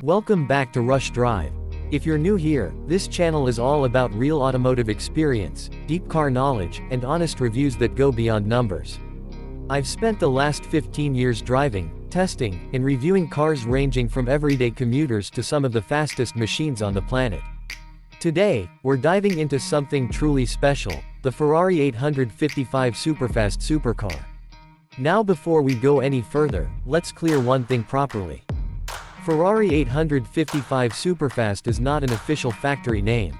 Welcome back to Rush Drive. If you're new here, this channel is all about real automotive experience, deep car knowledge, and honest reviews that go beyond numbers. I've spent the last 15 years driving, testing, and reviewing cars ranging from everyday commuters to some of the fastest machines on the planet. Today, we're diving into something truly special, the Ferrari 855 Superfast Supercar. Now before we go any further, let's clear one thing properly. Ferrari 855 Superfast is not an official factory name.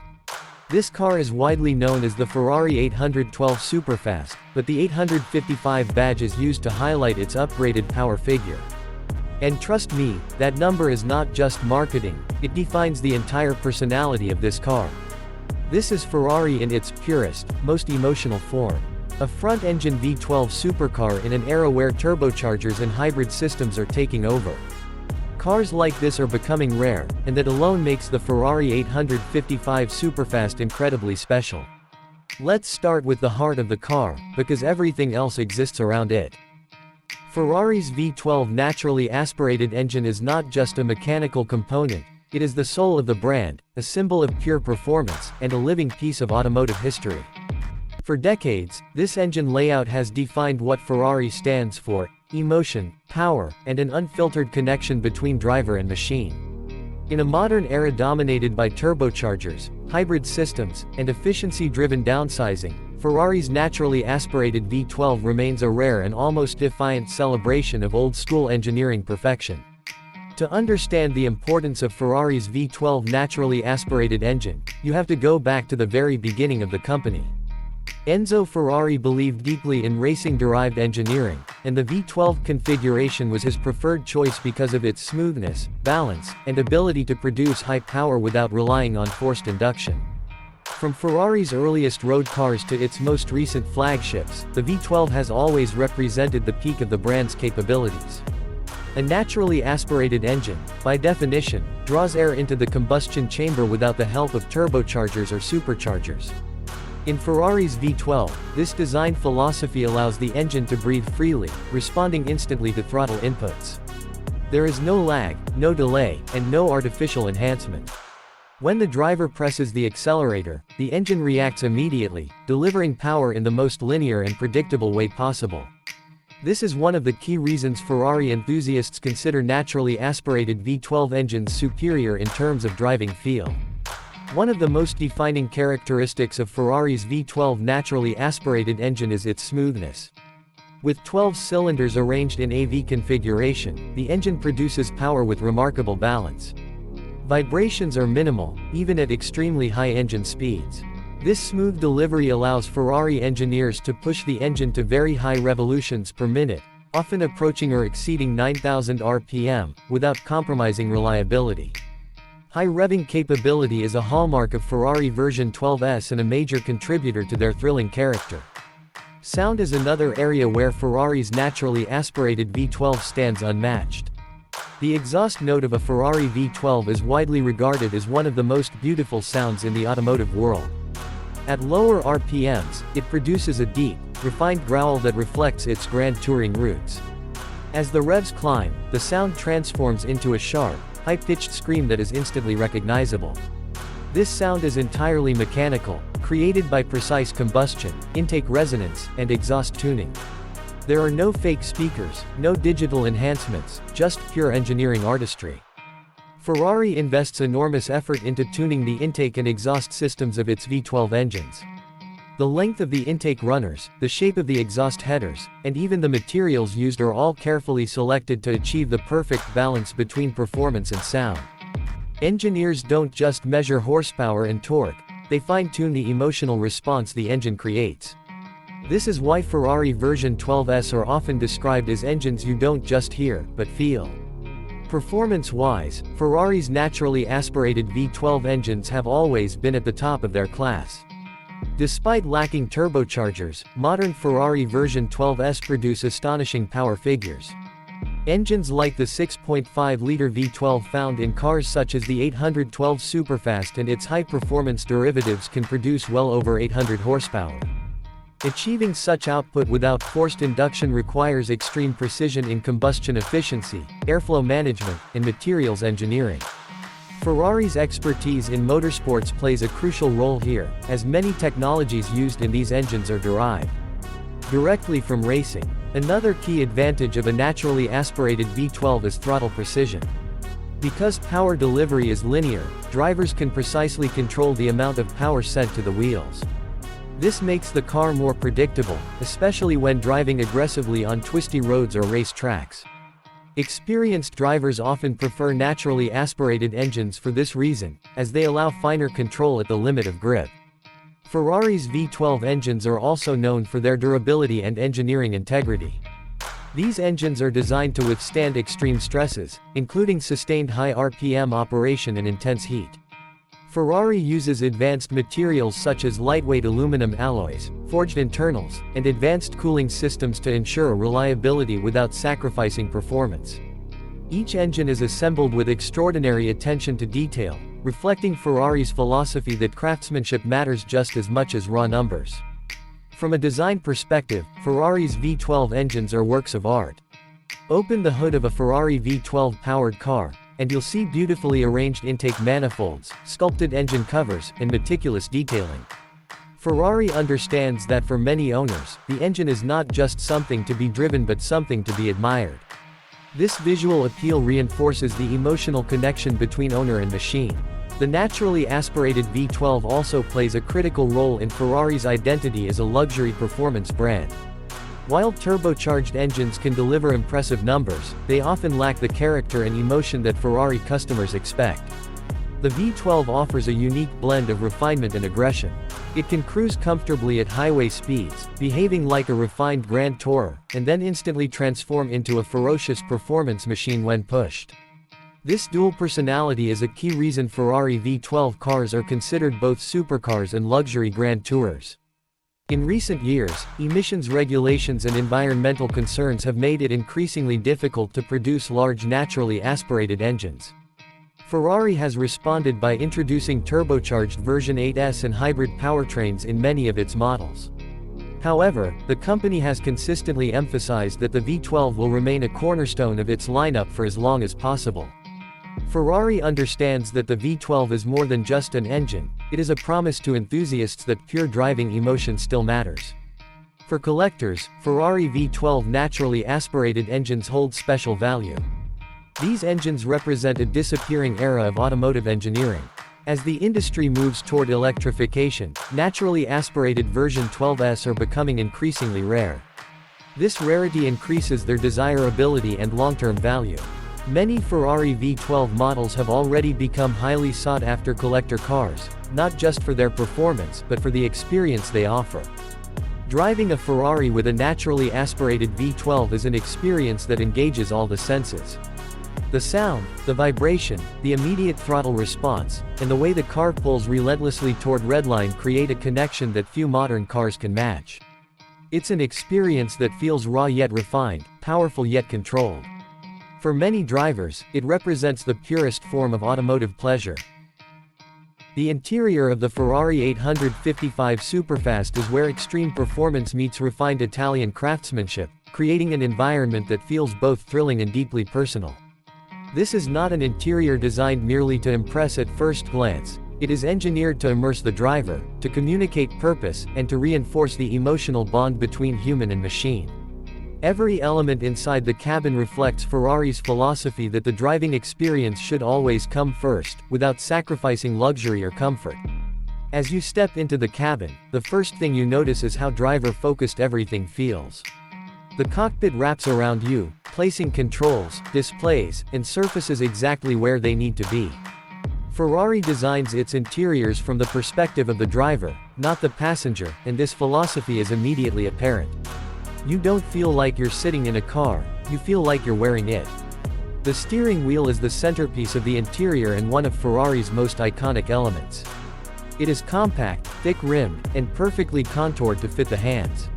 This car is widely known as the Ferrari 812 Superfast, but the 855 badge is used to highlight its upgraded power figure. And trust me, that number is not just marketing, it defines the entire personality of this car. This is Ferrari in its purest, most emotional form. A front-engine V12 supercar in an era where turbochargers and hybrid systems are taking over. Cars like this are becoming rare, and that alone makes the Ferrari 855 Superfast incredibly special. Let's start with the heart of the car, because everything else exists around it. Ferrari's V12 naturally aspirated engine is not just a mechanical component, it is the soul of the brand, a symbol of pure performance, and a living piece of automotive history. For decades, this engine layout has defined what Ferrari stands for: emotion, power, and an unfiltered connection between driver and machine. In a modern era dominated by turbochargers, hybrid systems, and efficiency-driven downsizing, Ferrari's naturally aspirated V12 remains a rare and almost defiant celebration of old-school engineering perfection. To understand the importance of Ferrari's V12 naturally aspirated engine, you have to go back to the very beginning of the company. Enzo Ferrari believed deeply in racing-derived engineering, and the V12 configuration was his preferred choice because of its smoothness, balance, and ability to produce high power without relying on forced induction. From Ferrari's earliest road cars to its most recent flagships, the V12 has always represented the peak of the brand's capabilities. A naturally aspirated engine, by definition, draws air into the combustion chamber without the help of turbochargers or superchargers. In Ferrari's V12, this design philosophy allows the engine to breathe freely, responding instantly to throttle inputs. There is no lag, no delay, and no artificial enhancement. When the driver presses the accelerator, the engine reacts immediately, delivering power in the most linear and predictable way possible. This is one of the key reasons Ferrari enthusiasts consider naturally aspirated V12 engines superior in terms of driving feel. One of the most defining characteristics of Ferrari's V12 naturally aspirated engine is its smoothness. With 12 cylinders arranged in AV configuration, the engine produces power with remarkable balance. Vibrations are minimal, even at extremely high engine speeds. This smooth delivery allows Ferrari engineers to push the engine to very high revolutions per minute, often approaching or exceeding 9,000 RPM, without compromising reliability. High revving capability is a hallmark of Ferrari version 12S and a major contributor to their thrilling character. Sound is another area where Ferrari's naturally aspirated V12 stands unmatched. The exhaust note of a Ferrari V12 is widely regarded as one of the most beautiful sounds in the automotive world. At lower RPMs, it produces a deep, refined growl that reflects its grand touring roots. As the revs climb, the sound transforms into a sharp, high-pitched scream that is instantly recognizable. This sound is entirely mechanical, created by precise combustion, intake resonance, and exhaust tuning. There are no fake speakers, no digital enhancements, just pure engineering artistry. Ferrari invests enormous effort into tuning the intake and exhaust systems of its V12 engines. The length of the intake runners, the shape of the exhaust headers, and even the materials used are all carefully selected to achieve the perfect balance between performance and sound. Engineers don't just measure horsepower and torque, they fine-tune the emotional response the engine creates. This is why Ferrari version 12S are often described as engines you don't just hear, but feel. Performance-wise, Ferrari's naturally aspirated V12 engines have always been at the top of their class. Despite lacking turbochargers, modern Ferrari version 12S produce astonishing power figures. Engines like the 6.5-liter V12 found in cars such as the 812 Superfast and its high-performance derivatives can produce well over 800 horsepower. Achieving such output without forced induction requires extreme precision in combustion efficiency, airflow management, and materials engineering. Ferrari's expertise in motorsports plays a crucial role here, as many technologies used in these engines are derived directly from racing. Another key advantage of a naturally aspirated V12 is throttle precision. Because power delivery is linear, drivers can precisely control the amount of power sent to the wheels. This makes the car more predictable, especially when driving aggressively on twisty roads or race tracks. Experienced drivers often prefer naturally aspirated engines for this reason, as they allow finer control at the limit of grip. Ferrari's V12 engines are also known for their durability and engineering integrity. These engines are designed to withstand extreme stresses, including sustained high RPM operation and intense heat. Ferrari uses advanced materials such as lightweight aluminum alloys, forged internals, and advanced cooling systems to ensure reliability without sacrificing performance. Each engine is assembled with extraordinary attention to detail, reflecting Ferrari's philosophy that craftsmanship matters just as much as raw numbers. From a design perspective, Ferrari's V12 engines are works of art. Open the hood of a Ferrari V12 powered car, and you'll see beautifully arranged intake manifolds, sculpted engine covers, and meticulous detailing. Ferrari understands that for many owners, the engine is not just something to be driven but something to be admired. This visual appeal reinforces the emotional connection between owner and machine. The naturally aspirated V12 also plays a critical role in Ferrari's identity as a luxury performance brand. While turbocharged engines can deliver impressive numbers, they often lack the character and emotion that Ferrari customers expect. The V12 offers a unique blend of refinement and aggression. It can cruise comfortably at highway speeds, behaving like a refined Grand Tourer, and then instantly transform into a ferocious performance machine when pushed. This dual personality is a key reason Ferrari V12 cars are considered both supercars and luxury Grand Tourers. In recent years, emissions regulations and environmental concerns have made it increasingly difficult to produce large naturally aspirated engines. Ferrari has responded by introducing turbocharged version 8S and hybrid powertrains in many of its models. However, the company has consistently emphasized that the V12 will remain a cornerstone of its lineup for as long as possible. Ferrari understands that the V12 is more than just an engine, it is a promise to enthusiasts that pure driving emotion still matters. For collectors, Ferrari V12 naturally aspirated engines hold special value. These engines represent a disappearing era of automotive engineering. As the industry moves toward electrification, naturally aspirated version 12S are becoming increasingly rare. This rarity increases their desirability and long-term value. Many Ferrari V12 models have already become highly sought-after collector cars, not just for their performance but for the experience they offer. Driving a Ferrari with a naturally aspirated V12 is an experience that engages all the senses. The sound, the vibration, the immediate throttle response, and the way the car pulls relentlessly toward redline create a connection that few modern cars can match. It's an experience that feels raw yet refined, powerful yet controlled. For many drivers, it represents the purest form of automotive pleasure. The interior of the Ferrari 855 Superfast is where extreme performance meets refined Italian craftsmanship, creating an environment that feels both thrilling and deeply personal. This is not an interior designed merely to impress at first glance, it is engineered to immerse the driver, to communicate purpose, and to reinforce the emotional bond between human and machine. Every element inside the cabin reflects Ferrari's philosophy that the driving experience should always come first, without sacrificing luxury or comfort. As you step into the cabin, the first thing you notice is how driver-focused everything feels. The cockpit wraps around you, placing controls, displays, and surfaces exactly where they need to be. Ferrari designs its interiors from the perspective of the driver, not the passenger, and this philosophy is immediately apparent. You don't feel like you're sitting in a car, you feel like you're wearing it. The steering wheel is the centerpiece of the interior and one of Ferrari's most iconic elements. It is compact, thick-rimmed, and perfectly contoured to fit the hands.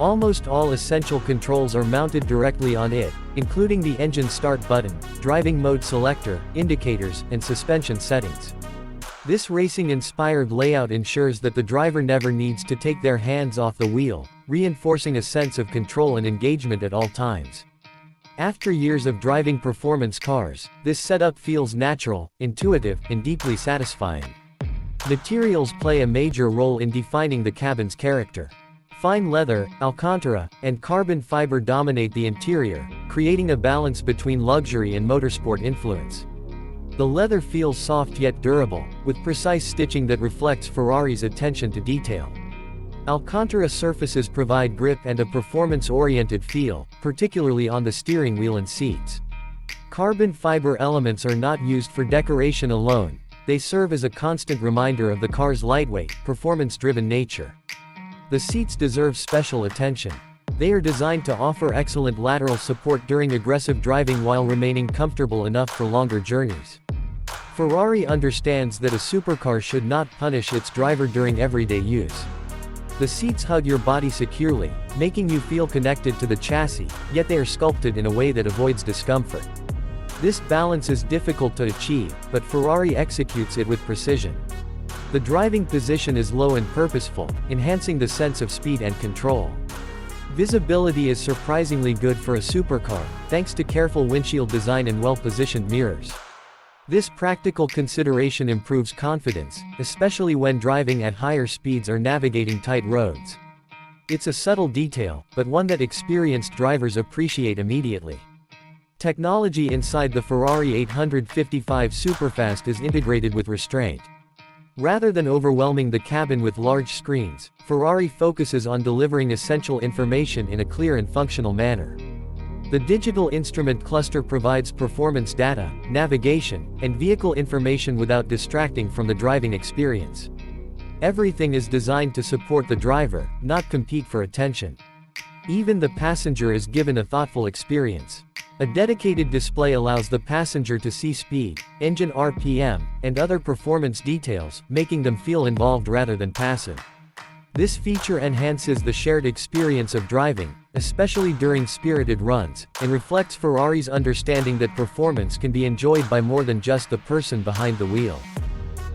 Almost all essential controls are mounted directly on it, including the engine start button, driving mode selector, indicators, and suspension settings. This racing-inspired layout ensures that the driver never needs to take their hands off the wheel, reinforcing a sense of control and engagement at all times. After years of driving performance cars, this setup feels natural, intuitive, and deeply satisfying. Materials play a major role in defining the cabin's character. Fine leather, alcantara, and carbon fiber dominate the interior, creating a balance between luxury and motorsport influence. The leather feels soft yet durable, with precise stitching that reflects Ferrari's attention to detail. Alcantara surfaces provide grip and a performance-oriented feel, particularly on the steering wheel and seats. Carbon fiber elements are not used for decoration alone, they serve as a constant reminder of the car's lightweight, performance-driven nature. The seats deserve special attention. They are designed to offer excellent lateral support during aggressive driving while remaining comfortable enough for longer journeys. Ferrari understands that a supercar should not punish its driver during everyday use. The seats hug your body securely, making you feel connected to the chassis, yet they are sculpted in a way that avoids discomfort. This balance is difficult to achieve, but Ferrari executes it with precision. The driving position is low and purposeful, enhancing the sense of speed and control. Visibility is surprisingly good for a supercar, thanks to careful windshield design and well-positioned mirrors. This practical consideration improves confidence, especially when driving at higher speeds or navigating tight roads. It's a subtle detail, but one that experienced drivers appreciate immediately. Technology inside the Ferrari 855 Superfast is integrated with restraint. Rather than overwhelming the cabin with large screens, Ferrari focuses on delivering essential information in a clear and functional manner. The digital instrument cluster provides performance data, navigation, and vehicle information without distracting from the driving experience. Everything is designed to support the driver, not compete for attention. Even the passenger is given a thoughtful experience. A dedicated display allows the passenger to see speed, engine RPM, and other performance details, making them feel involved rather than passive. This feature enhances the shared experience of driving, especially during spirited runs, and reflects Ferrari's understanding that performance can be enjoyed by more than just the person behind the wheel.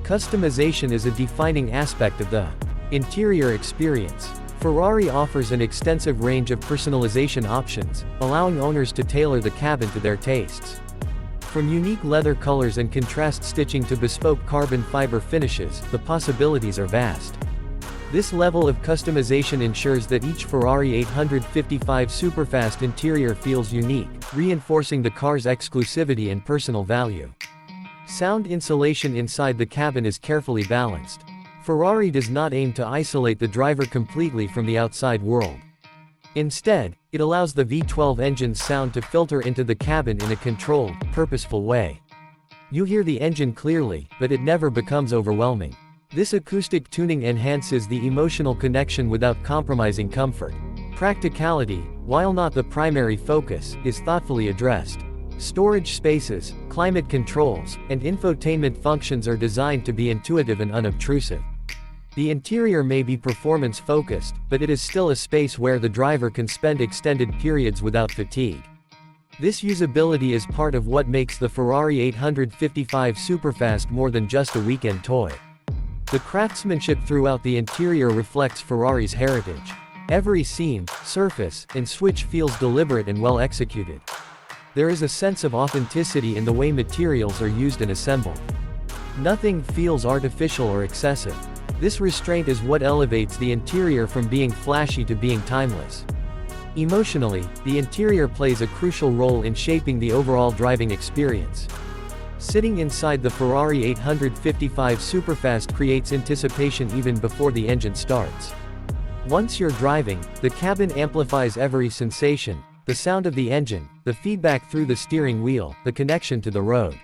Customization is a defining aspect of the interior experience. Ferrari offers an extensive range of personalization options, allowing owners to tailor the cabin to their tastes. From unique leather colors and contrast stitching to bespoke carbon fiber finishes, the possibilities are vast. This level of customization ensures that each Ferrari 855 Superfast interior feels unique, reinforcing the car's exclusivity and personal value. Sound insulation inside the cabin is carefully balanced. Ferrari does not aim to isolate the driver completely from the outside world. Instead, it allows the V12 engine's sound to filter into the cabin in a controlled, purposeful way. You hear the engine clearly, but it never becomes overwhelming. This acoustic tuning enhances the emotional connection without compromising comfort. Practicality, while not the primary focus, is thoughtfully addressed. Storage spaces, climate controls, and infotainment functions are designed to be intuitive and unobtrusive. The interior may be performance-focused, but it is still a space where the driver can spend extended periods without fatigue. This usability is part of what makes the Ferrari 855 Superfast more than just a weekend toy. The craftsmanship throughout the interior reflects Ferrari's heritage. Every seam, surface, and switch feels deliberate and well executed. There is a sense of authenticity in the way materials are used and assembled. Nothing feels artificial or excessive. This restraint is what elevates the interior from being flashy to being timeless. Emotionally, the interior plays a crucial role in shaping the overall driving experience. Sitting inside the Ferrari 855 Superfast creates anticipation even before the engine starts. Once you're driving, the cabin amplifies every sensation: the sound of the engine, the feedback through the steering wheel, the connection to the road.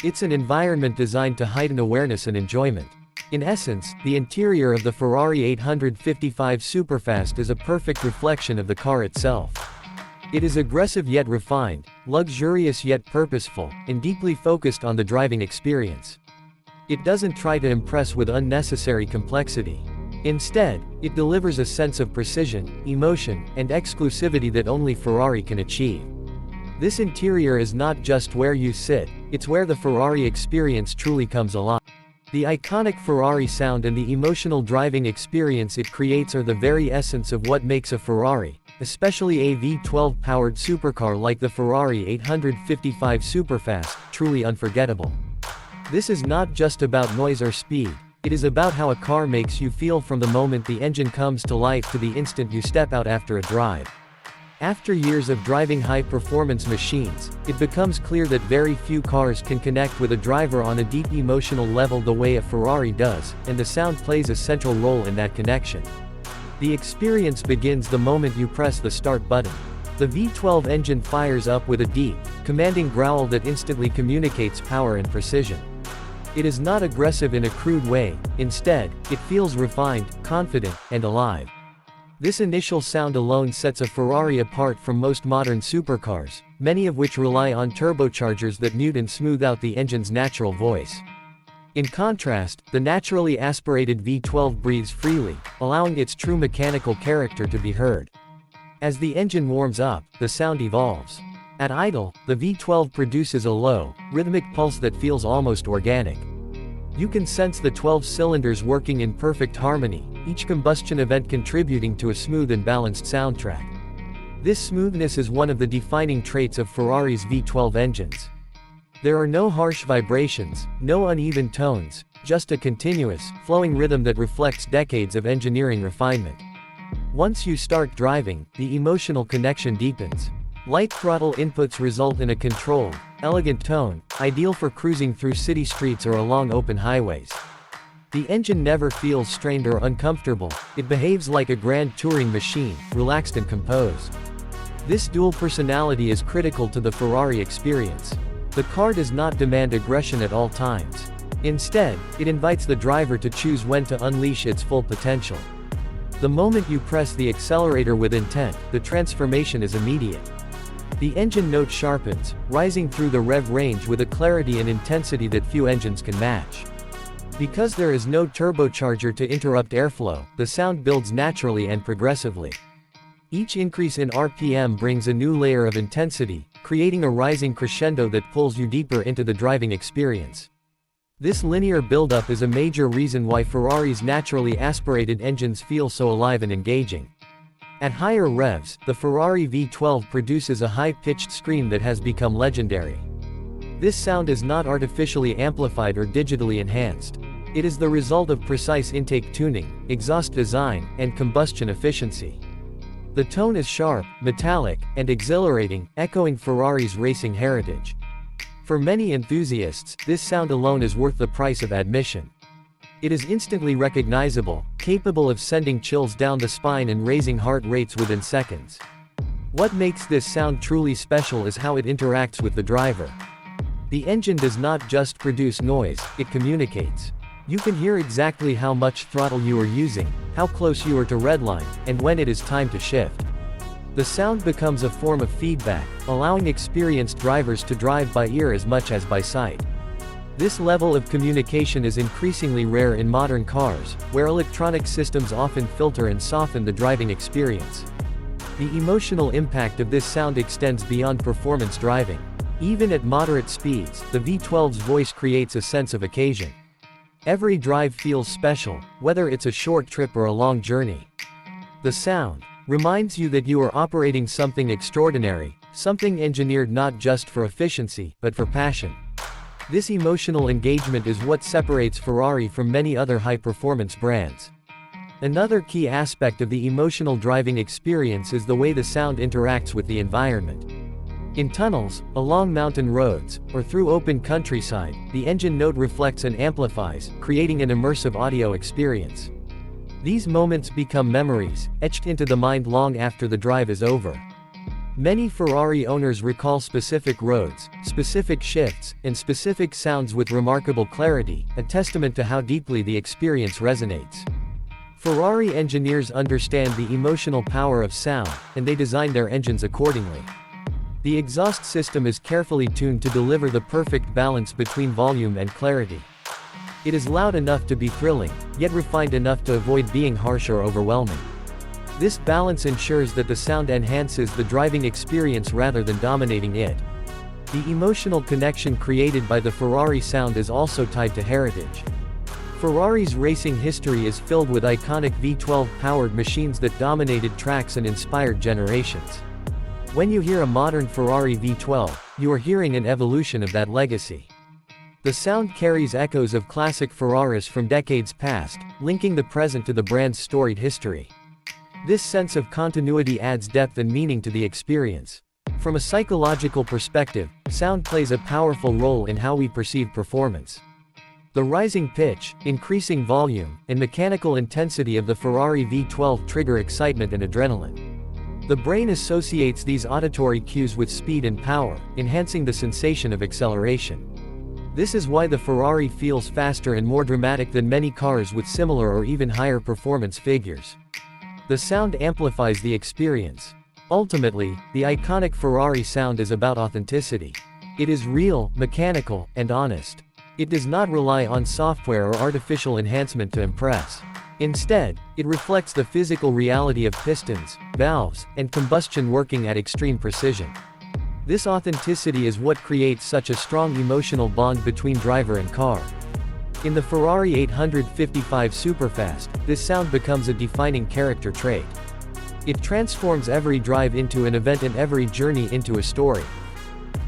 It's an environment designed to heighten awareness and enjoyment. In essence, the interior of the Ferrari 855 Superfast is a perfect reflection of the car itself. It is aggressive yet refined, luxurious yet purposeful, and deeply focused on the driving experience. It doesn't try to impress with unnecessary complexity. Instead, it delivers a sense of precision, emotion, and exclusivity that only Ferrari can achieve. This interior is not just where you sit, it's where the Ferrari experience truly comes alive. The iconic Ferrari sound and the emotional driving experience it creates are the very essence of what makes a Ferrari, especially a V12-powered supercar like the Ferrari 855 Superfast, truly unforgettable. This is not just about noise or speed, it is about how a car makes you feel from the moment the engine comes to life to the instant you step out after a drive. After years of driving high-performance machines, it becomes clear that very few cars can connect with a driver on a deep emotional level the way a Ferrari does, and the sound plays a central role in that connection. The experience begins the moment you press the start button. The V12 engine fires up with a deep, commanding growl that instantly communicates power and precision. It is not aggressive in a crude way, instead, it feels refined, confident, and alive. This initial sound alone sets a Ferrari apart from most modern supercars, many of which rely on turbochargers that mute and smooth out the engine's natural voice. In contrast, the naturally aspirated V12 breathes freely, allowing its true mechanical character to be heard. As the engine warms up, the sound evolves. At idle, the V12 produces a low, rhythmic pulse that feels almost organic. You can sense the 12 cylinders working in perfect harmony, each combustion event contributing to a smooth and balanced soundtrack. This smoothness is one of the defining traits of Ferrari's V12 engines. There are no harsh vibrations, no uneven tones, just a continuous, flowing rhythm that reflects decades of engineering refinement. Once you start driving, the emotional connection deepens. Light throttle inputs result in a controlled, elegant tone, ideal for cruising through city streets or along open highways. The engine never feels strained or uncomfortable, it behaves like a grand touring machine, relaxed and composed. This dual personality is critical to the Ferrari experience. The car does not demand aggression at all times. Instead, it invites the driver to choose when to unleash its full potential. The moment you press the accelerator with intent, the transformation is immediate. The engine note sharpens, rising through the rev range with a clarity and intensity that few engines can match. Because there is no turbocharger to interrupt airflow, the sound builds naturally and progressively. Each increase in RPM brings a new layer of intensity, creating a rising crescendo that pulls you deeper into the driving experience. This linear buildup is a major reason why Ferrari's naturally aspirated engines feel so alive and engaging. At higher revs, the Ferrari V12 produces a high-pitched scream that has become legendary. This sound is not artificially amplified or digitally enhanced. It is the result of precise intake tuning, exhaust design, and combustion efficiency. The tone is sharp, metallic, and exhilarating, echoing Ferrari's racing heritage. For many enthusiasts, this sound alone is worth the price of admission. It is instantly recognizable, capable of sending chills down the spine and raising heart rates within seconds. What makes this sound truly special is how it interacts with the driver. The engine does not just produce noise, it communicates. You can hear exactly how much throttle you are using, how close you are to redline, and when it is time to shift. The sound becomes a form of feedback, allowing experienced drivers to drive by ear as much as by sight. This level of communication is increasingly rare in modern cars, where electronic systems often filter and soften the driving experience. The emotional impact of this sound extends beyond performance driving. Even at moderate speeds, the V12's voice creates a sense of occasion. Every drive feels special, whether it's a short trip or a long journey. The sound reminds you that you are operating something extraordinary, something engineered not just for efficiency, but for passion. This emotional engagement is what separates Ferrari from many other high-performance brands. Another key aspect of the emotional driving experience is the way the sound interacts with the environment. In tunnels, along mountain roads, or through open countryside, the engine note reflects and amplifies, creating an immersive audio experience. These moments become memories, etched into the mind long after the drive is over. Many Ferrari owners recall specific roads, specific shifts, and specific sounds with remarkable clarity, a testament to how deeply the experience resonates. Ferrari engineers understand the emotional power of sound, and they design their engines accordingly. The exhaust system is carefully tuned to deliver the perfect balance between volume and clarity. It is loud enough to be thrilling, yet refined enough to avoid being harsh or overwhelming. This balance ensures that the sound enhances the driving experience rather than dominating it. The emotional connection created by the Ferrari sound is also tied to heritage. Ferrari's racing history is filled with iconic V12-powered machines that dominated tracks and inspired generations. When you hear a modern Ferrari V12, you are hearing an evolution of that legacy. The sound carries echoes of classic Ferraris from decades past, linking the present to the brand's storied history. This sense of continuity adds depth and meaning to the experience. From a psychological perspective, sound plays a powerful role in how we perceive performance. The rising pitch, increasing volume, and mechanical intensity of the Ferrari V12 trigger excitement and adrenaline. The brain associates these auditory cues with speed and power, enhancing the sensation of acceleration. This is why the Ferrari feels faster and more dramatic than many cars with similar or even higher performance figures. The sound amplifies the experience. Ultimately, the iconic Ferrari sound is about authenticity. It is real, mechanical, and honest. It does not rely on software or artificial enhancement to impress. Instead, it reflects the physical reality of pistons, valves, and combustion working at extreme precision. This authenticity is what creates such a strong emotional bond between driver and car. In the Ferrari 855 Superfast, this sound becomes a defining character trait. It transforms every drive into an event and every journey into a story.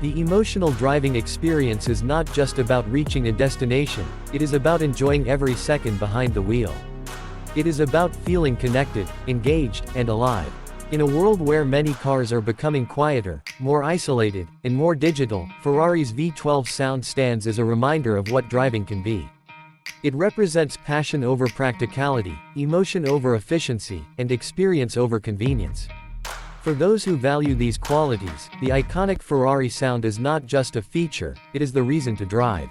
The emotional driving experience is not just about reaching a destination, it is about enjoying every second behind the wheel. It is about feeling connected, engaged, and alive. In a world where many cars are becoming quieter, more isolated, and more digital, Ferrari's V12 sound stands as a reminder of what driving can be. It represents passion over practicality, emotion over efficiency, and experience over convenience. For those who value these qualities, the iconic Ferrari sound is not just a feature, it is the reason to drive.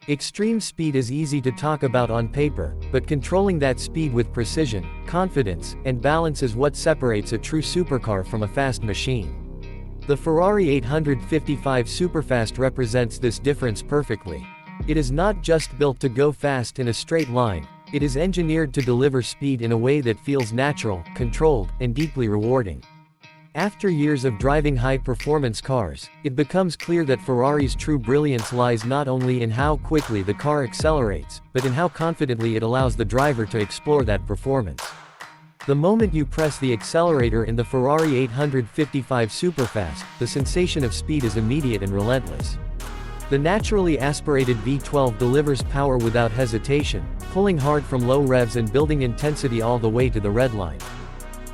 Extreme speed is easy to talk about on paper, but controlling that speed with precision, confidence, and balance is what separates a true supercar from a fast machine. The Ferrari 855 Superfast represents this difference perfectly. It is not just built to go fast in a straight line, it is engineered to deliver speed in a way that feels natural, controlled, and deeply rewarding. After years of driving high-performance cars, it becomes clear that Ferrari's true brilliance lies not only in how quickly the car accelerates, but in how confidently it allows the driver to explore that performance. The moment you press the accelerator in the Ferrari 855 Superfast, the sensation of speed is immediate and relentless. The naturally aspirated V12 delivers power without hesitation, pulling hard from low revs and building intensity all the way to the red line.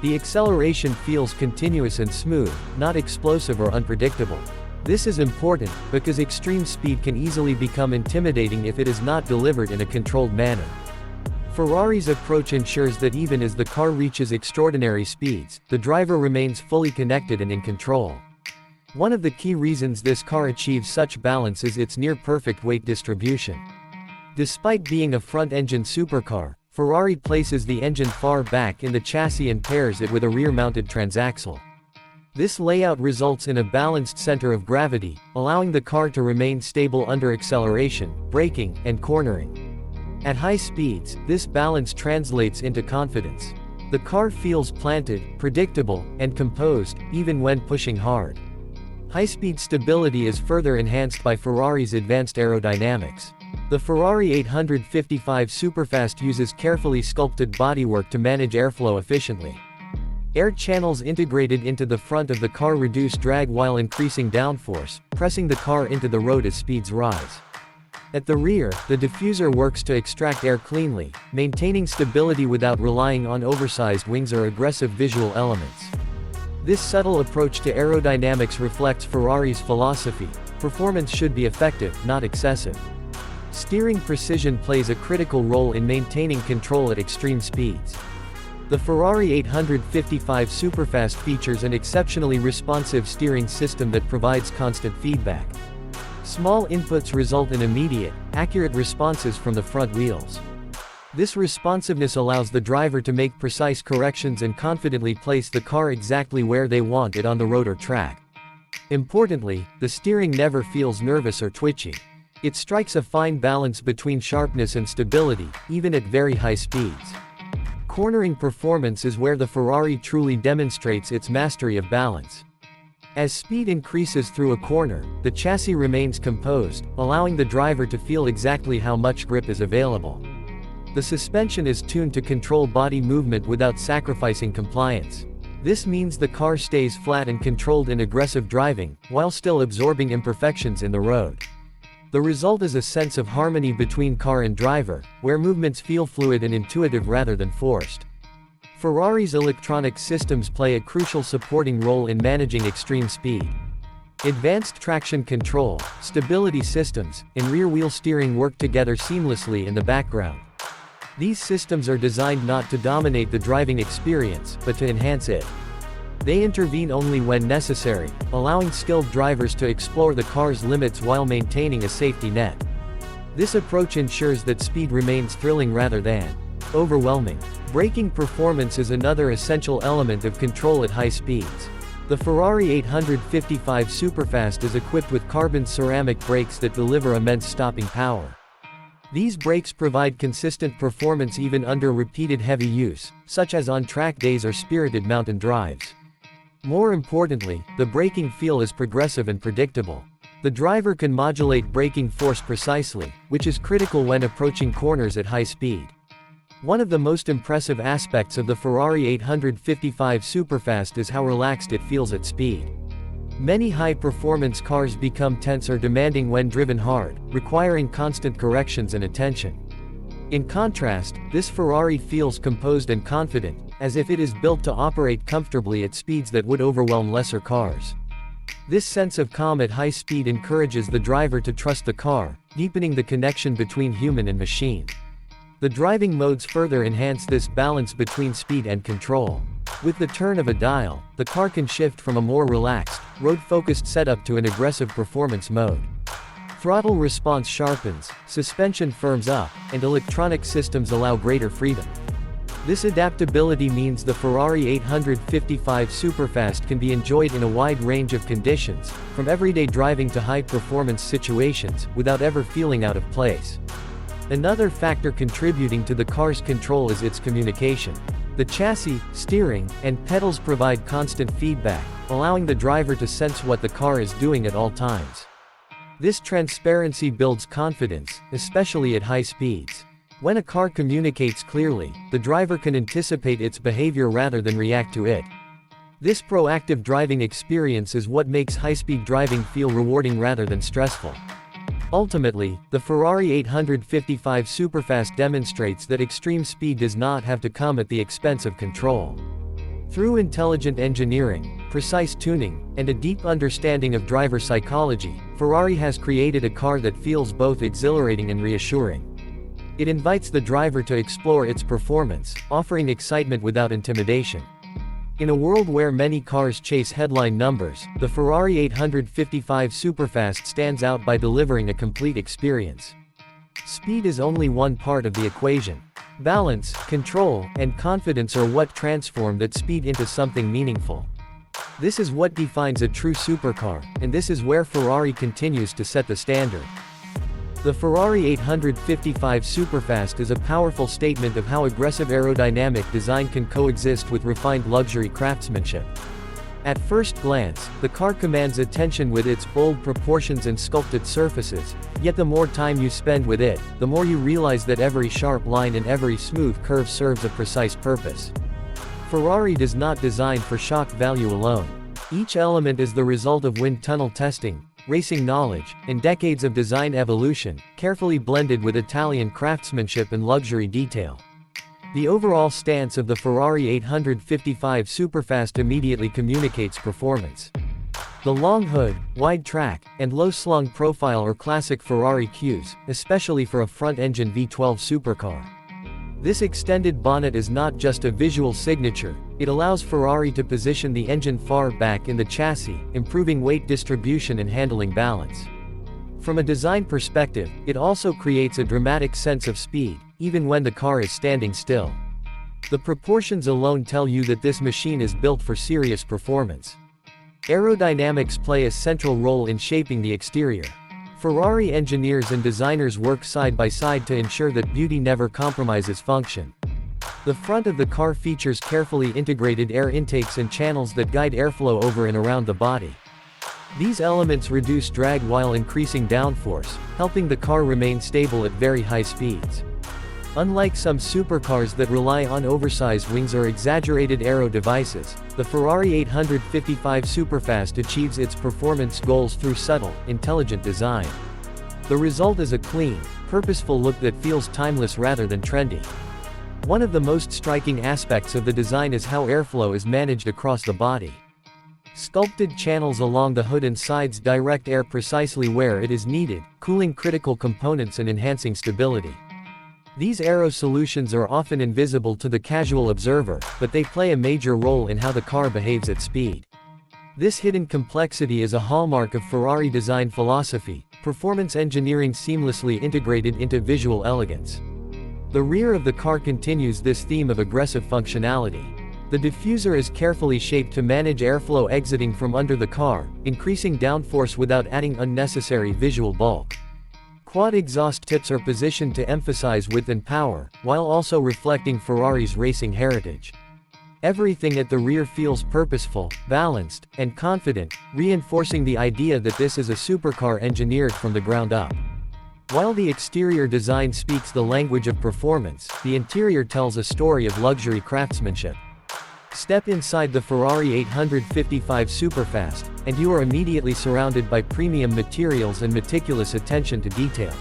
The acceleration feels continuous and smooth, not explosive or unpredictable. This is important, because extreme speed can easily become intimidating if it is not delivered in a controlled manner. Ferrari's approach ensures that even as the car reaches extraordinary speeds, the driver remains fully connected and in control. One of the key reasons this car achieves such balance is its near-perfect weight distribution. Despite being a front-engine supercar, Ferrari places the engine far back in the chassis and pairs it with a rear-mounted transaxle. This layout results in a balanced center of gravity, allowing the car to remain stable under acceleration, braking, and cornering. At high speeds, this balance translates into confidence. The car feels planted, predictable, and composed, even when pushing hard. High-speed stability is further enhanced by Ferrari's advanced aerodynamics. The Ferrari 855 Superfast uses carefully sculpted bodywork to manage airflow efficiently. Air channels integrated into the front of the car reduce drag while increasing downforce, pressing the car into the road as speeds rise. At the rear, the diffuser works to extract air cleanly, maintaining stability without relying on oversized wings or aggressive visual elements. This subtle approach to aerodynamics reflects Ferrari's philosophy: performance should be effective, not excessive. Steering precision plays a critical role in maintaining control at extreme speeds. The Ferrari 855 Superfast features an exceptionally responsive steering system that provides constant feedback. Small inputs result in immediate, accurate responses from the front wheels. This responsiveness allows the driver to make precise corrections and confidently place the car exactly where they want it on the road or track. Importantly, the steering never feels nervous or twitchy. It strikes a fine balance between sharpness and stability, even at very high speeds. Cornering performance is where the Ferrari truly demonstrates its mastery of balance. As speed increases through a corner, the chassis remains composed, allowing the driver to feel exactly how much grip is available. The suspension is tuned to control body movement without sacrificing compliance. This means the car stays flat and controlled in aggressive driving, while still absorbing imperfections in the road. The result is a sense of harmony between car and driver, where movements feel fluid and intuitive rather than forced. Ferrari's electronic systems play a crucial supporting role in managing extreme speed. Advanced traction control, stability systems, and rear-wheel steering work together seamlessly in the background. These systems are designed not to dominate the driving experience, but to enhance it. They intervene only when necessary, allowing skilled drivers to explore the car's limits while maintaining a safety net. This approach ensures that speed remains thrilling rather than overwhelming. Braking performance is another essential element of control at high speeds. The Ferrari 855 Superfast is equipped with carbon ceramic brakes that deliver immense stopping power. These brakes provide consistent performance even under repeated heavy use, such as on track days or spirited mountain drives. More importantly, the braking feel is progressive and predictable. The driver can modulate braking force precisely, which is critical when approaching corners at high speed. One of the most impressive aspects of the Ferrari 855 Superfast is how relaxed it feels at speed. Many high-performance cars become tense or demanding when driven hard, requiring constant corrections and attention. In contrast, this Ferrari feels composed and confident, as if it is built to operate comfortably at speeds that would overwhelm lesser cars. This sense of calm at high speed encourages the driver to trust the car, deepening the connection between human and machine. The driving modes further enhance this balance between speed and control. With the turn of a dial, the car can shift from a more relaxed, road-focused setup to an aggressive performance mode. Throttle response sharpens, suspension firms up, and electronic systems allow greater freedom. This adaptability means the Ferrari 855 Superfast can be enjoyed in a wide range of conditions, from everyday driving to high-performance situations, without ever feeling out of place. Another factor contributing to the car's control is its communication. The chassis, steering, and pedals provide constant feedback, allowing the driver to sense what the car is doing at all times. This transparency builds confidence, especially at high speeds. When a car communicates clearly, the driver can anticipate its behavior rather than react to it. This proactive driving experience is what makes high-speed driving feel rewarding rather than stressful. Ultimately, the Ferrari 855 Superfast demonstrates that extreme speed does not have to come at the expense of control. Through intelligent engineering, precise tuning, and a deep understanding of driver psychology, Ferrari has created a car that feels both exhilarating and reassuring. It invites the driver to explore its performance, offering excitement without intimidation. In a world where many cars chase headline numbers, the Ferrari 855 Superfast stands out by delivering a complete experience. Speed is only one part of the equation. Balance, control, and confidence are what transform that speed into something meaningful. This is what defines a true supercar, and this is where Ferrari continues to set the standard. The Ferrari 855 Superfast is a powerful statement of how aggressive aerodynamic design can coexist with refined luxury craftsmanship. At first glance, the car commands attention with its bold proportions and sculpted surfaces, yet the more time you spend with it, the more you realize that every sharp line and every smooth curve serves a precise purpose. Ferrari does not design for shock value alone. Each element is the result of wind tunnel testing, racing knowledge, and decades of design evolution, carefully blended with Italian craftsmanship and luxury detail. The overall stance of the Ferrari 855 Superfast immediately communicates performance. The long hood, wide track, and low-slung profile are classic Ferrari cues, especially for a front-engine V12 supercar. This extended bonnet is not just a visual signature, it allows Ferrari to position the engine far back in the chassis, improving weight distribution and handling balance. From a design perspective, it also creates a dramatic sense of speed, even when the car is standing still. The proportions alone tell you that this machine is built for serious performance. Aerodynamics play a central role in shaping the exterior. Ferrari engineers and designers work side by side to ensure that beauty never compromises function. The front of the car features carefully integrated air intakes and channels that guide airflow over and around the body. These elements reduce drag while increasing downforce, helping the car remain stable at very high speeds. Unlike some supercars that rely on oversized wings or exaggerated aero devices, the Ferrari 855 Superfast achieves its performance goals through subtle, intelligent design. The result is a clean, purposeful look that feels timeless rather than trendy. One of the most striking aspects of the design is how airflow is managed across the body. Sculpted channels along the hood and sides direct air precisely where it is needed, cooling critical components and enhancing stability. These aero solutions are often invisible to the casual observer, but they play a major role in how the car behaves at speed. This hidden complexity is a hallmark of Ferrari design philosophy, performance engineering seamlessly integrated into visual elegance. The rear of the car continues this theme of aggressive functionality. The diffuser is carefully shaped to manage airflow exiting from under the car, increasing downforce without adding unnecessary visual bulk. Quad exhaust tips are positioned to emphasize width and power, while also reflecting Ferrari's racing heritage. Everything at the rear feels purposeful, balanced, and confident, reinforcing the idea that this is a supercar engineered from the ground up. While the exterior design speaks the language of performance, the interior tells a story of luxury craftsmanship. Step inside the Ferrari 855 Superfast, and you are immediately surrounded by premium materials and meticulous attention to detail.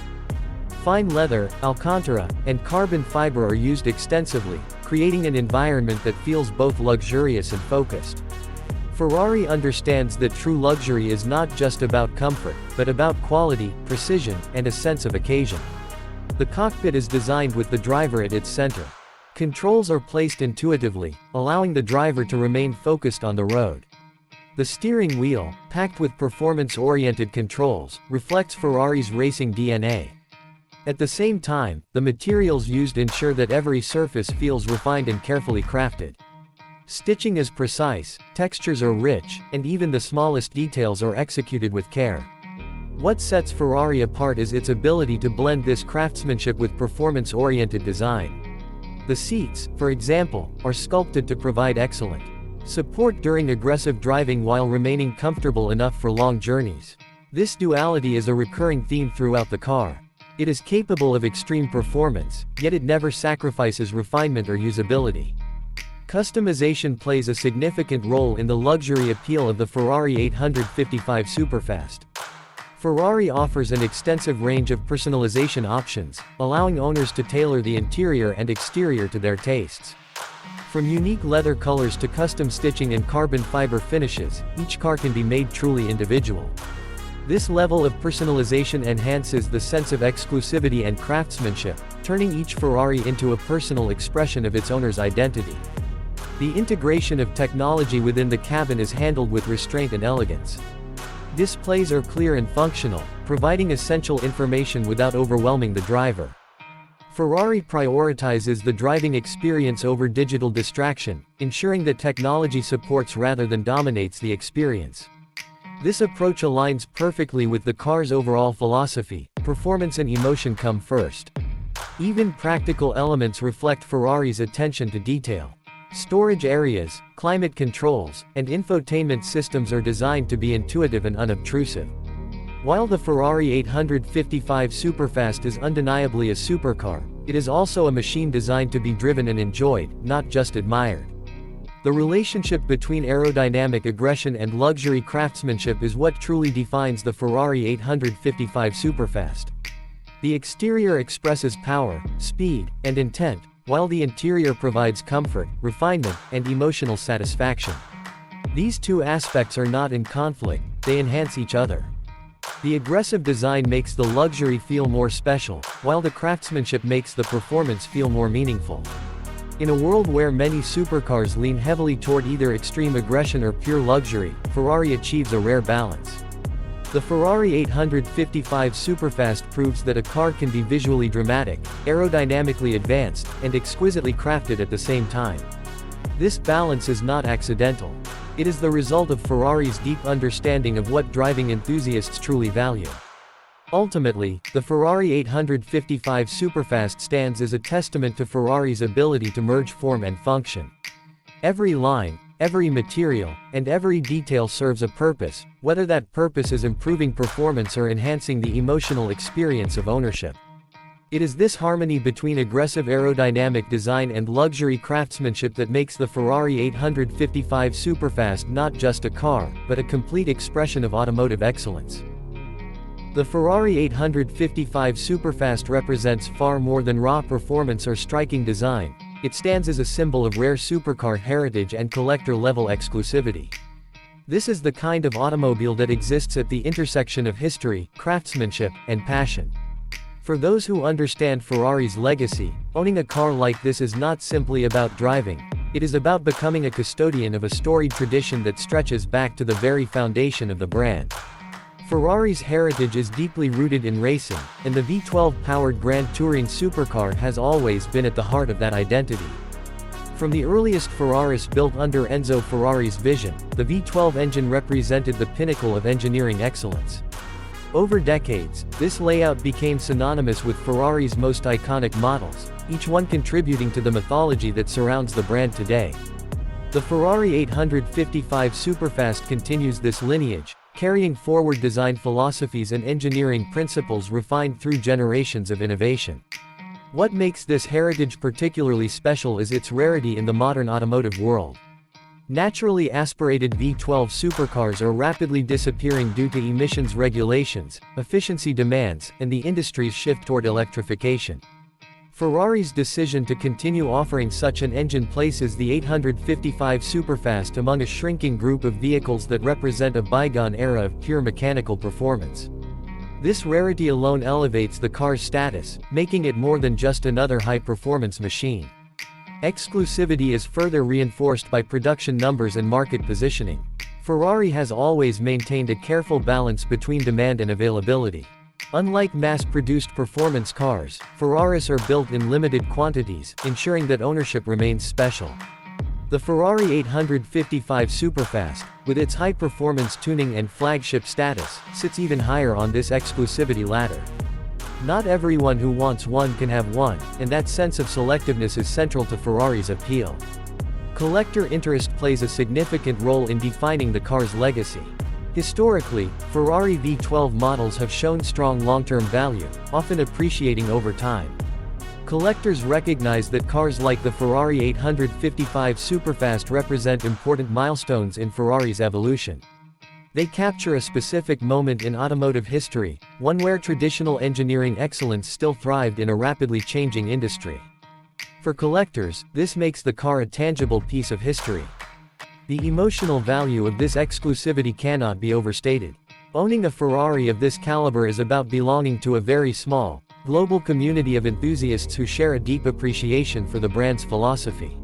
Fine leather, alcantara, and carbon fiber are used extensively, creating an environment that feels both luxurious and focused. Ferrari understands that true luxury is not just about comfort, but about quality, precision, and a sense of occasion. The cockpit is designed with the driver at its center. Controls are placed intuitively, allowing the driver to remain focused on the road. The steering wheel, packed with performance-oriented controls, reflects Ferrari's racing DNA. At the same time, the materials used ensure that every surface feels refined and carefully crafted. Stitching is precise, textures are rich, and even the smallest details are executed with care. What sets Ferrari apart is its ability to blend this craftsmanship with performance-oriented design. The seats, for example, are sculpted to provide excellent support during aggressive driving while remaining comfortable enough for long journeys. This duality is a recurring theme throughout the car. It is capable of extreme performance, yet it never sacrifices refinement or usability. Customization plays a significant role in the luxury appeal of the Ferrari 855 Superfast. Ferrari offers an extensive range of personalization options, allowing owners to tailor the interior and exterior to their tastes. From unique leather colors to custom stitching and carbon fiber finishes, each car can be made truly individual. This level of personalization enhances the sense of exclusivity and craftsmanship, turning each Ferrari into a personal expression of its owner's identity. The integration of technology within the cabin is handled with restraint and elegance. Displays are clear and functional, providing essential information without overwhelming the driver. Ferrari prioritizes the driving experience over digital distraction, ensuring that technology supports rather than dominates the experience. This approach aligns perfectly with the car's overall philosophy: performance and emotion come first. Even practical elements reflect Ferrari's attention to detail. Storage areas, climate controls, and infotainment systems are designed to be intuitive and unobtrusive. While the Ferrari 855 Superfast is undeniably a supercar, it is also a machine designed to be driven and enjoyed, not just admired. The relationship between aerodynamic aggression and luxury craftsmanship is what truly defines the Ferrari 855 Superfast. The exterior expresses power, speed, and intent, while the interior provides comfort, refinement, and emotional satisfaction. These two aspects are not in conflict, they enhance each other. The aggressive design makes the luxury feel more special, while the craftsmanship makes the performance feel more meaningful. In a world where many supercars lean heavily toward either extreme aggression or pure luxury, Ferrari achieves a rare balance. The Ferrari 855 Superfast proves that a car can be visually dramatic, aerodynamically advanced, and exquisitely crafted at the same time. This balance is not accidental. It is the result of Ferrari's deep understanding of what driving enthusiasts truly value. Ultimately, the Ferrari 855 Superfast stands as a testament to Ferrari's ability to merge form and function. Every line, Every material, and every detail serves a purpose, whether that purpose is improving performance or enhancing the emotional experience of ownership. It is this harmony between aggressive aerodynamic design and luxury craftsmanship that makes the Ferrari 855 Superfast not just a car, but a complete expression of automotive excellence. The Ferrari 855 Superfast represents far more than raw performance or striking design. It stands as a symbol of rare supercar heritage and collector-level exclusivity. This is the kind of automobile that exists at the intersection of history, craftsmanship, and passion. For those who understand Ferrari's legacy, owning a car like this is not simply about driving. It is about becoming a custodian of a storied tradition that stretches back to the very foundation of the brand. Ferrari's heritage is deeply rooted in racing, and the V12-powered Grand Touring supercar has always been at the heart of that identity. From the earliest Ferraris built under Enzo Ferrari's vision, the V12 engine represented the pinnacle of engineering excellence. Over decades, this layout became synonymous with Ferrari's most iconic models, each one contributing to the mythology that surrounds the brand today. The Ferrari 855 Superfast continues this lineage, carrying forward design philosophies and engineering principles refined through generations of innovation. What makes this heritage particularly special is its rarity in the modern automotive world. Naturally aspirated V12 supercars are rapidly disappearing due to emissions regulations, efficiency demands, and the industry's shift toward electrification. Ferrari's decision to continue offering such an engine places the 855 Superfast among a shrinking group of vehicles that represent a bygone era of pure mechanical performance. This rarity alone elevates the car's status, making it more than just another high-performance machine. Exclusivity is further reinforced by production numbers and market positioning. Ferrari has always maintained a careful balance between demand and availability. Unlike mass-produced performance cars, Ferraris are built in limited quantities, ensuring that ownership remains special. The Ferrari 855 Superfast, with its high-performance tuning and flagship status, sits even higher on this exclusivity ladder. Not everyone who wants one can have one, and that sense of selectiveness is central to Ferrari's appeal. Collector interest plays a significant role in defining the car's legacy. Historically, Ferrari V12 models have shown strong long-term value, often appreciating over time. Collectors recognize that cars like the Ferrari 855 Superfast represent important milestones in Ferrari's evolution. They capture a specific moment in automotive history, one where traditional engineering excellence still thrived in a rapidly changing industry. For collectors, this makes the car a tangible piece of history. The emotional value of this exclusivity cannot be overstated. Owning a Ferrari of this caliber is about belonging to a very small, global community of enthusiasts who share a deep appreciation for the brand's philosophy.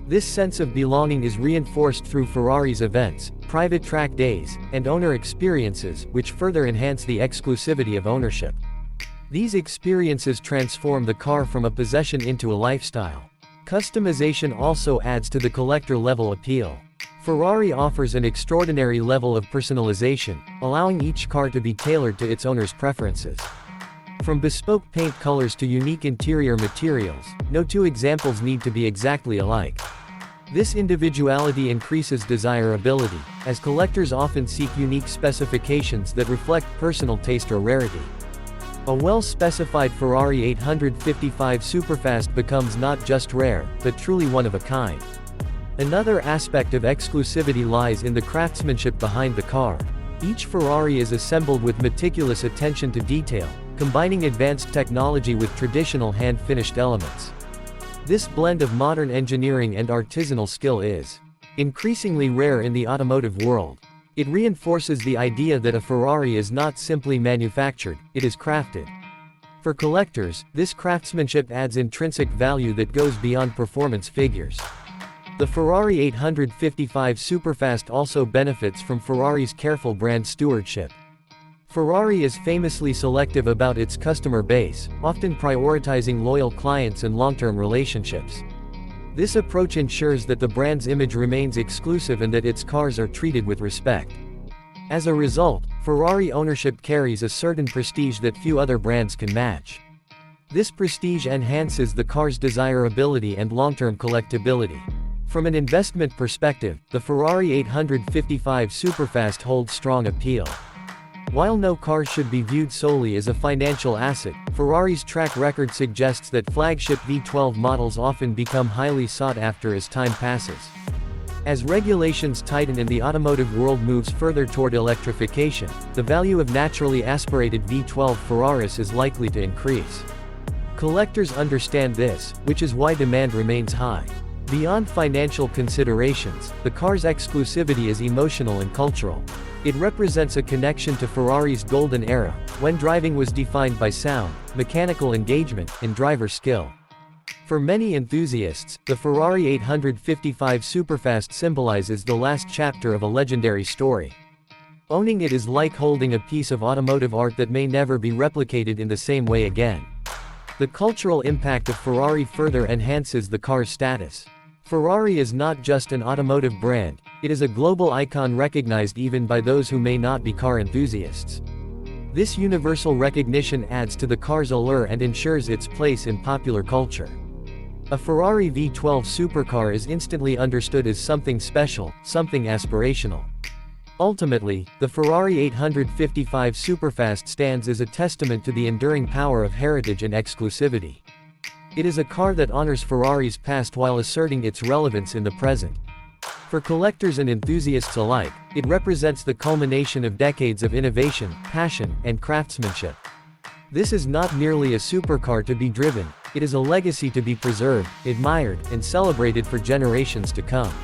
This sense of belonging is reinforced through Ferrari's events, private track days, and owner experiences, which further enhance the exclusivity of ownership. These experiences transform the car from a possession into a lifestyle. Customization also adds to the collector-level appeal. Ferrari offers an extraordinary level of personalization, allowing each car to be tailored to its owner's preferences. From bespoke paint colors to unique interior materials, no two examples need to be exactly alike. This individuality increases desirability, as collectors often seek unique specifications that reflect personal taste or rarity. A well-specified Ferrari 855 Superfast becomes not just rare, but truly one of a kind. Another aspect of exclusivity lies in the craftsmanship behind the car. Each Ferrari is assembled with meticulous attention to detail, combining advanced technology with traditional hand-finished elements. This blend of modern engineering and artisanal skill is increasingly rare in the automotive world. It reinforces the idea that a Ferrari is not simply manufactured, it is crafted. For collectors, this craftsmanship adds intrinsic value that goes beyond performance figures. The Ferrari 855 Superfast also benefits from Ferrari's careful brand stewardship. Ferrari is famously selective about its customer base, often prioritizing loyal clients and long-term relationships. This approach ensures that the brand's image remains exclusive and that its cars are treated with respect. As a result, Ferrari ownership carries a certain prestige that few other brands can match. This prestige enhances the car's desirability and long-term collectability. From an investment perspective, the Ferrari 855 Superfast holds strong appeal. While no car should be viewed solely as a financial asset, Ferrari's track record suggests that flagship V12 models often become highly sought after as time passes. As regulations tighten and the automotive world moves further toward electrification, the value of naturally aspirated V12 Ferraris is likely to increase. Collectors understand this, which is why demand remains high. Beyond financial considerations, the car's exclusivity is emotional and cultural. It represents a connection to Ferrari's golden era, when driving was defined by sound, mechanical engagement, and driver skill. For many enthusiasts, the Ferrari 855 Superfast symbolizes the last chapter of a legendary story. Owning it is like holding a piece of automotive art that may never be replicated in the same way again. The cultural impact of Ferrari further enhances the car's status. Ferrari is not just an automotive brand, it is a global icon recognized even by those who may not be car enthusiasts. This universal recognition adds to the car's allure and ensures its place in popular culture. A Ferrari V12 supercar is instantly understood as something special, something aspirational. Ultimately, the Ferrari 855 Superfast stands as a testament to the enduring power of heritage and exclusivity. It is a car that honors Ferrari's past while asserting its relevance in the present. For collectors and enthusiasts alike, it represents the culmination of decades of innovation, passion, and craftsmanship. This is not merely a supercar to be driven, it is a legacy to be preserved, admired, and celebrated for generations to come.